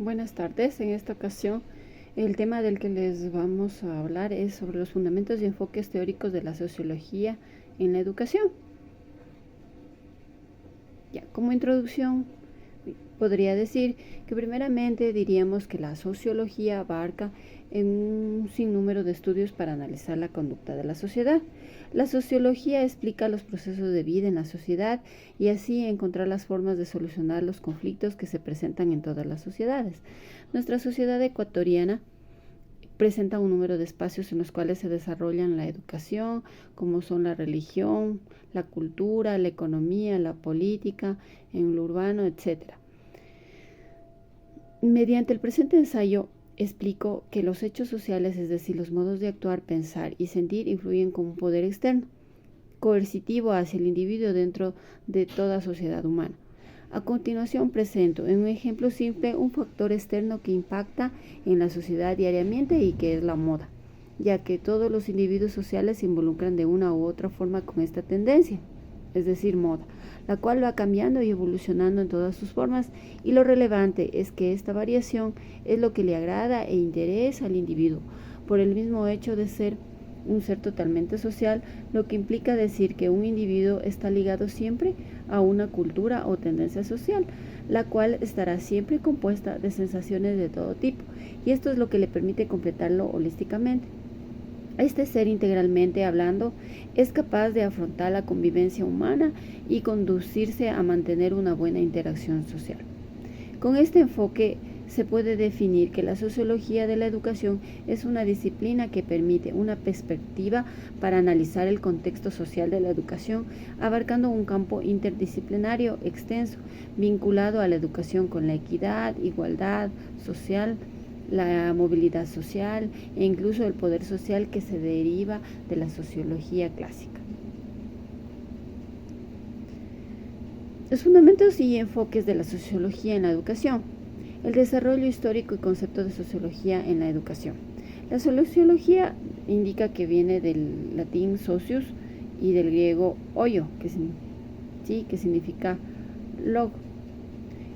Buenas tardes. En esta ocasión, el tema del que les vamos a hablar es sobre los fundamentos y enfoques teóricos de la sociología en la educación. Como introducción, podría decir que primeramente diríamos que la sociología abarca en un sinnúmero de estudios para analizar la conducta de la sociedad. La sociología explica los procesos de vida en la sociedad y así encontrar las formas de solucionar los conflictos que se presentan en todas las sociedades. Nuestra sociedad ecuatoriana presenta un número de espacios en los cuales se desarrollan la educación, como son la religión, la cultura, la economía, la política, en lo urbano, etc. Mediante el presente ensayo explico que los hechos sociales, es decir, los modos de actuar, pensar y sentir, influyen como un poder externo, coercitivo hacia el individuo dentro de toda sociedad humana. A continuación presento en un ejemplo simple un factor externo que impacta en la sociedad diariamente y que es la moda, ya que todos los individuos sociales se involucran de una u otra forma con esta tendencia, es decir, moda, la cual va cambiando y evolucionando en todas sus formas, y lo relevante es que esta variación es lo que le agrada e interesa al individuo, por el mismo hecho de ser un ser totalmente social, lo que implica decir que un individuo está ligado siempre a una cultura o tendencia social, la cual estará siempre compuesta de sensaciones de todo tipo, y esto es lo que le permite completarlo holísticamente. Este ser, integralmente hablando, es capaz de afrontar la convivencia humana y conducirse a mantener una buena interacción social. Con este enfoque se puede definir que la sociología de la educación es una disciplina que permite una perspectiva para analizar el contexto social de la educación, abarcando un campo interdisciplinario extenso, vinculado a la educación con la equidad, igualdad social, la movilidad social e incluso el poder social que se deriva de la sociología clásica. Los fundamentos y enfoques de la sociología en la educación. El desarrollo histórico y concepto de sociología en la educación. La sociología indica que viene del latín socius y del griego hoyo, que significa log.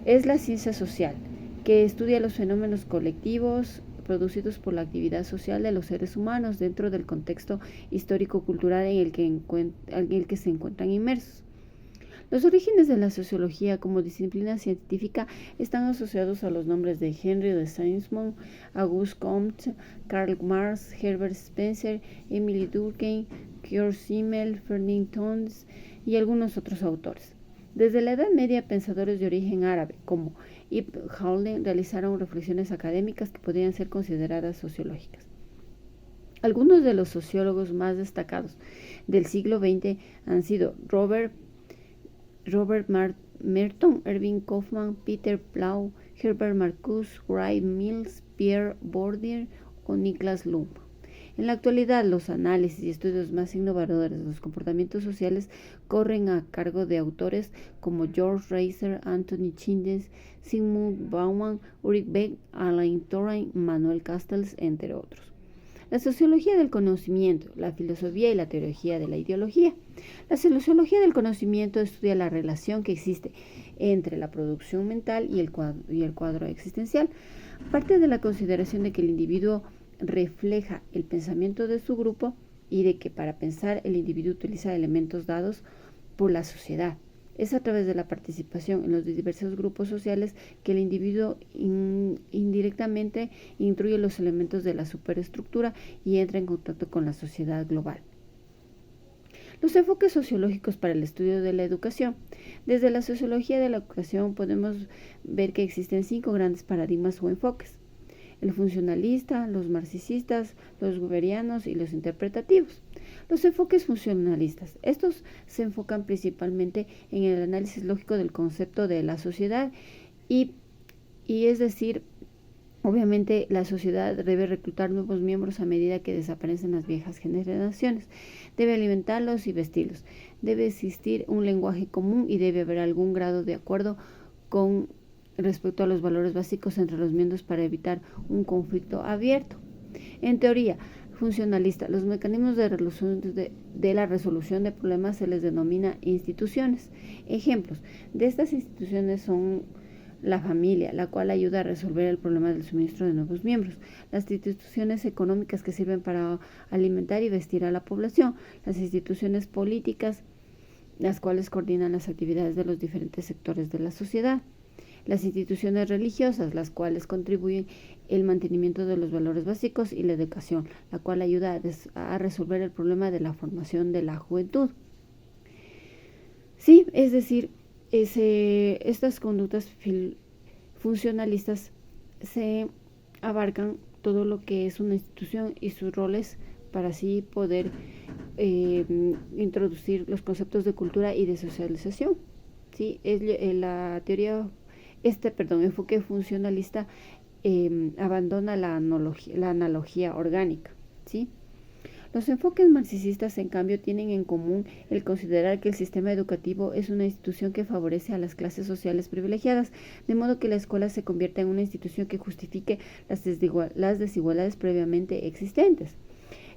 Es la ciencia social que estudia los fenómenos colectivos producidos por la actividad social de los seres humanos dentro del contexto histórico-cultural en el que se encuentran inmersos. Los orígenes de la sociología como disciplina científica están asociados a los nombres de Henry de Saint-Simon, Auguste Comte, Karl Marx, Herbert Spencer, Emile Durkheim, Georg Simmel, Ferdinand Tönnies y algunos otros autores. Desde la Edad Media, pensadores de origen árabe como Ibn Khaldun realizaron reflexiones académicas que podrían ser consideradas sociológicas. Algunos de los sociólogos más destacados del siglo XX han sido Robert Merton, Erving Goffman, Peter Blau, Herbert Marcuse, Wright Mills, Pierre Bourdieu o Niklas Luhmann. En la actualidad, los análisis y estudios más innovadores de los comportamientos sociales corren a cargo de autores como George Reiser, Anthony Chindes, Sigmund Bauman, Ulrich Beck, Alain Touraine, Manuel Castells, entre otros. La sociología del conocimiento, la filosofía y la teología de la ideología. La sociología del conocimiento estudia la relación que existe entre la producción mental y el cuadro existencial. Parte de la consideración de que el individuo refleja el pensamiento de su grupo y de que para pensar el individuo utiliza elementos dados por la sociedad. Es a través de la participación en los diversos grupos sociales que el individuo indirectamente instruye los elementos de la superestructura y entra en contacto con la sociedad global. Los enfoques sociológicos para el estudio de la educación. Desde la sociología de la educación podemos ver que existen 5 grandes paradigmas o enfoques: el funcionalista, los marxistas, los weberianos y los interpretativos. Los enfoques funcionalistas. Estos se enfocan principalmente en el análisis lógico del concepto de la sociedad y es decir, obviamente la sociedad debe reclutar nuevos miembros a medida que desaparecen las viejas generaciones. Debe alimentarlos y vestirlos. Debe existir un lenguaje común y debe haber algún grado de acuerdo con respecto a los valores básicos entre los miembros para evitar un conflicto abierto. En teoría funcionalista, los mecanismos de la resolución de problemas se les denomina instituciones. Ejemplos de estas instituciones son la familia, la cual ayuda a resolver el problema del suministro de nuevos miembros. Las instituciones económicas que sirven para alimentar y vestir a la población. Las instituciones políticas, las cuales coordinan las actividades de los diferentes sectores de la sociedad. Las instituciones religiosas, las cuales contribuyen el mantenimiento de los valores básicos y la educación, la cual ayuda a resolver el problema de la formación de la juventud. Sí, es decir, estas conductas funcionalistas se abarcan todo lo que es una institución y sus roles para así poder introducir los conceptos de cultura y de socialización. ¿Sí? La teoría, enfoque funcionalista abandona la analogía orgánica. ¿Sí? Los enfoques marxistas, en cambio, tienen en común el considerar que el sistema educativo es una institución que favorece a las clases sociales privilegiadas, de modo que la escuela se convierta en una institución que justifique las desigualdades previamente existentes.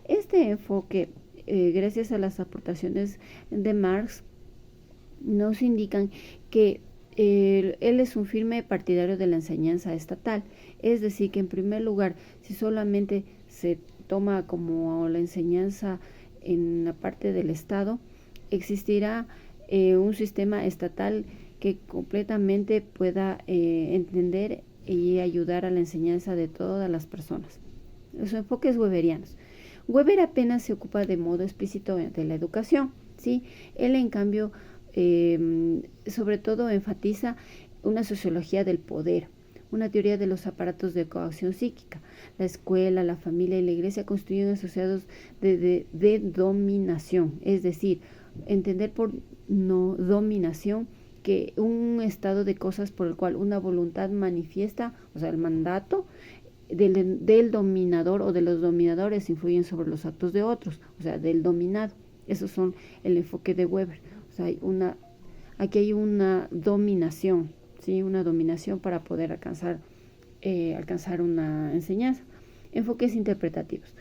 Este enfoque, gracias a las aportaciones de Marx, nos indican que él es un firme partidario de la enseñanza estatal, es decir, que en primer lugar, si solamente se toma como la enseñanza en la parte del Estado, existirá un sistema estatal que completamente pueda entender y ayudar a la enseñanza de todas las personas. Los enfoques weberianos. Weber apenas se ocupa de modo explícito de la educación, ¿sí? Él, en cambio, sobre todo enfatiza una sociología del poder, una teoría de los aparatos de coacción psíquica. La escuela, la familia y la iglesia constituyen asociados de dominación, es decir, entender por no dominación que un estado de cosas por el cual una voluntad manifiesta, o sea, el mandato del dominador o de los dominadores influyen sobre los actos de otros, o sea, del dominado. Esos son el enfoque de Weber. O sea, aquí hay una dominación, ¿sí? Una dominación para poder alcanzar una enseñanza. Enfoques interpretativos.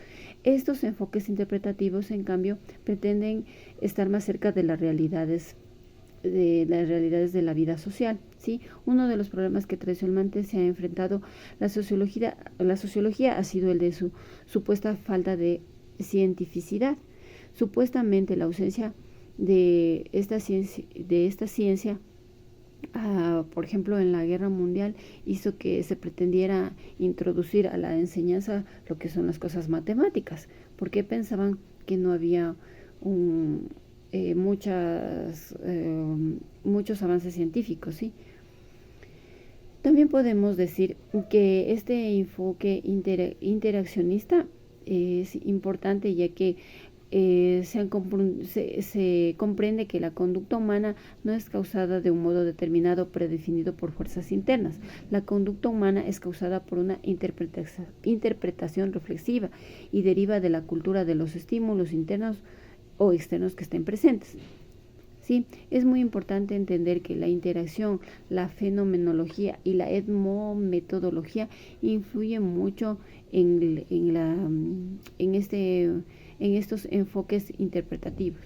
Estos enfoques interpretativos, en cambio, pretenden estar más cerca de las realidades de la vida social, ¿sí? Uno de los problemas que tradicionalmente se ha enfrentado la sociología ha sido el de su supuesta falta de cientificidad. Supuestamente la ausencia de esta ciencia, por ejemplo, en la Guerra Mundial, hizo que se pretendiera introducir a la enseñanza lo que son las cosas matemáticas, porque pensaban que no había muchos avances científicos, ¿sí? También podemos decir que este enfoque interaccionista es importante, ya que se comprende que la conducta humana no es causada de un modo determinado predefinido por fuerzas internas. La conducta humana es causada por una interpretación reflexiva y deriva de la cultura de los estímulos internos o externos que estén presentes. ¿Sí? Es muy importante entender que la interacción, la fenomenología y la etnometodología influyen mucho en estos enfoques interpretativos.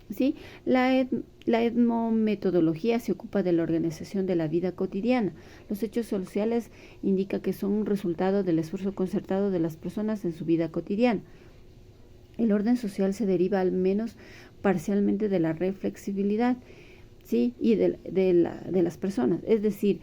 ¿Sí? La etnometodología se ocupa de la organización de la vida cotidiana. Los hechos sociales indican que son un resultado del esfuerzo concertado de las personas en su vida cotidiana. El orden social se deriva al menos parcialmente de la reflexibilidad, ¿sí? Y de las personas. Es decir,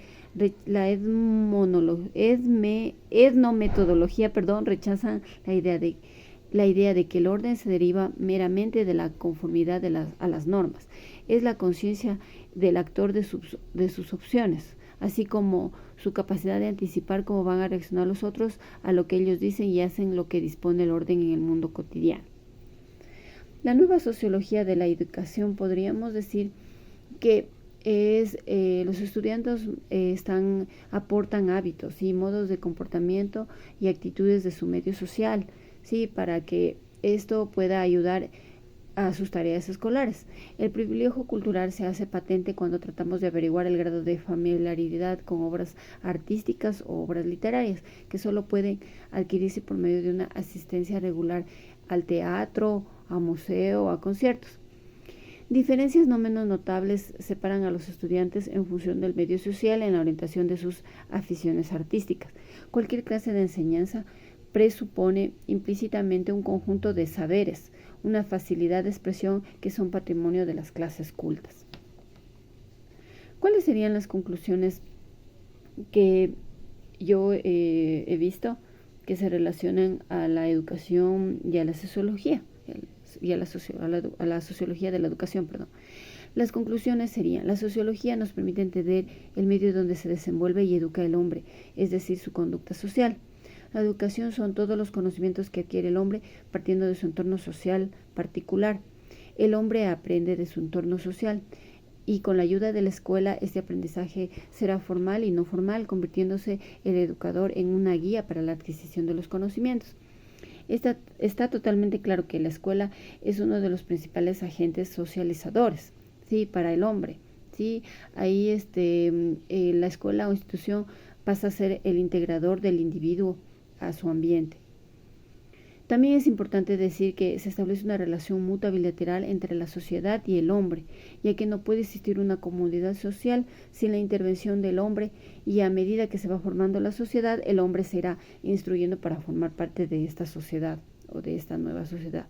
la etnometodología rechaza la idea de que el orden se deriva meramente de la conformidad a las normas. Es la conciencia del actor de sus opciones, así como su capacidad de anticipar cómo van a reaccionar los otros a lo que ellos dicen y hacen lo que dispone el orden en el mundo cotidiano. La nueva sociología de la educación, podríamos decir que los estudiantes aportan hábitos y modos de comportamiento y actitudes de su medio social, ¿sí? Para que esto pueda ayudar a sus tareas escolares. El privilegio cultural se hace patente cuando tratamos de averiguar el grado de familiaridad con obras artísticas o obras literarias, que solo pueden adquirirse por medio de una asistencia regular al teatro, a museo, a conciertos. Diferencias no menos notables separan a los estudiantes en función del medio social en la orientación de sus aficiones artísticas. Cualquier clase de enseñanza presupone implícitamente un conjunto de saberes, una facilidad de expresión que son patrimonio de las clases cultas. ¿Cuáles serían las conclusiones que yo he visto que se relacionan a la educación y a la sociología? Y a la sociología de la educación, perdón. Las conclusiones serían: la sociología nos permite entender el medio donde se desenvuelve y educa el hombre, es decir, su conducta social. La educación son todos los conocimientos que adquiere el hombre partiendo de su entorno social particular. El hombre aprende de su entorno social y con la ayuda de la escuela este aprendizaje será formal y no formal, convirtiéndose el educador en una guía para la adquisición de los conocimientos. Está totalmente claro que la escuela es uno de los principales agentes socializadores, ¿sí?, para el hombre. ¿Sí? Ahí la escuela o institución pasa a ser el integrador del individuo a su ambiente. También es importante decir que se establece una relación mutua bilateral entre la sociedad y el hombre, ya que no puede existir una comunidad social sin la intervención del hombre, y a medida que se va formando la sociedad, el hombre se irá instruyendo para formar parte de esta sociedad o de esta nueva sociedad.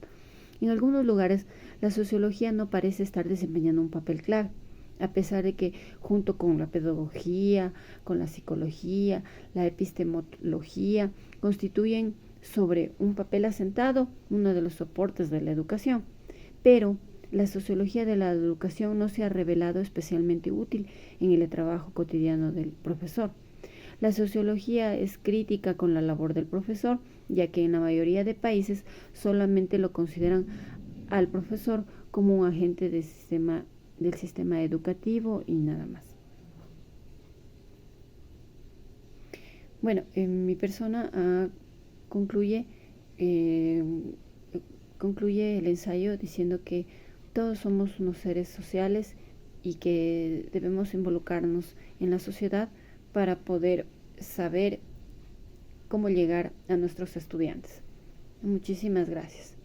En algunos lugares, la sociología no parece estar desempeñando un papel clave, a pesar de que junto con la pedagogía, con la psicología, la epistemología, constituyen sobre un papel asentado uno de los soportes de la educación. Pero la sociología de la educación no se ha revelado especialmente útil en el trabajo cotidiano del profesor. La sociología es crítica con la labor del profesor, ya que en la mayoría de países solamente lo consideran al profesor como un agente del sistema educativo y nada más. Bueno, mi persona concluye el ensayo diciendo que todos somos unos seres sociales y que debemos involucrarnos en la sociedad para poder saber cómo llegar a nuestros estudiantes. Muchísimas gracias.